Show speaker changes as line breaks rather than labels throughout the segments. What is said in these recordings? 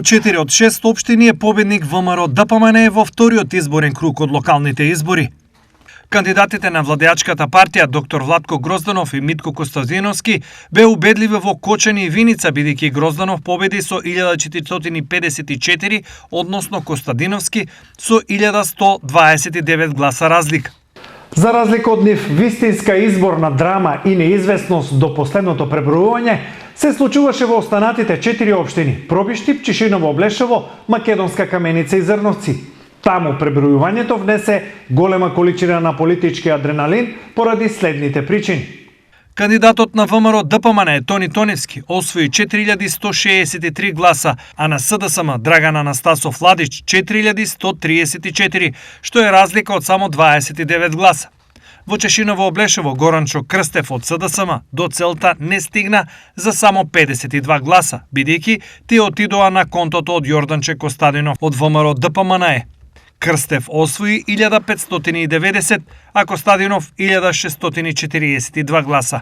4 од 6 општини е победник ВМРО ДПМН во вториот изборен круг од локалните избори. Кандидатите на владеачката партија доктор Владко Грозданов и Митко Костадиновски беа убедливи во Кочани и Виница, бидејќи Грозданов победи со 1454, односно Костадиновски со 1129 гласа разлика.
За разлика од нив, вистинска изборна драма и неизвестност до последното пребројување се случуваше во останатите 4 општини: Пробиштип, Чишиново, Облешево, Македонска Каменица и Зрновци. Таму пребројувањето внесе голема количина на политички адреналин поради следните причини.
Кандидатот на ВМРО ДПМН Тони Тоневски освои 4163 гласа, а на СДСМ Драган Анастасов Ладич 4134, што е разлика од само 29 гласа. Во Чешиново Облешево Горанчо Крстев од СДСМ до целта не стигна за само 52 гласа, бидејќи тие отидоа на контото од Јорданче Костадинов од ВМРО ДПМН. Крстев освои 1590, а Костадинов 1642 гласа.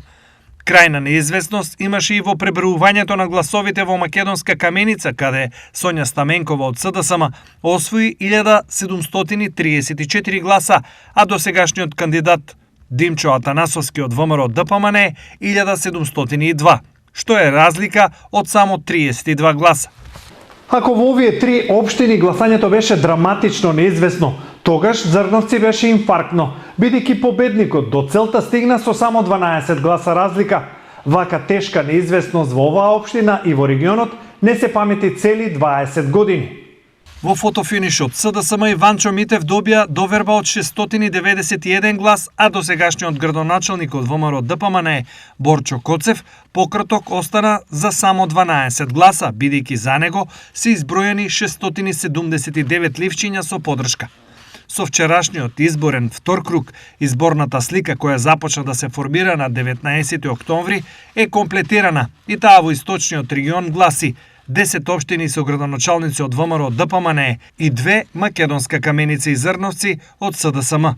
Крајна неизвестност имаше и во пребројувањето на гласовите во Македонска Каменица, каде Сонја Стаменкова од СДСМ освои 1734 гласа, а досегашниот кандидат Димчо Атанасовски од ВМРО ДПМН 1702, што е разлика од само 32 гласа.
Ако во овие 3 општини гласањето беше драматично неизвестно, тогаш Зрновци беше инфарктно, бидејќи победникот до целта стигна со само 12 гласа разлика. Вака тешка неизвестност во оваа општина и во регионот не се памети цели 20 години.
Во фотофинишот СДСМ Иванчо Митев добија доверба од 691 глас, а досегашниот градоначалник од ВМРО ДПМН Борчо Коцев пократок остана за само 12 гласа, бидејќи за него се изброени 679 ливчиња со подршка. Со вчерашниот изборен втор круг, изборната слика која започна да се формира на 19 октомври е комплетирана и таа во источниот регион гласи 10 општини со градоначалници од ВМРО ДПМН и 2 Македонска Каменица и Зрновци од СДСМ.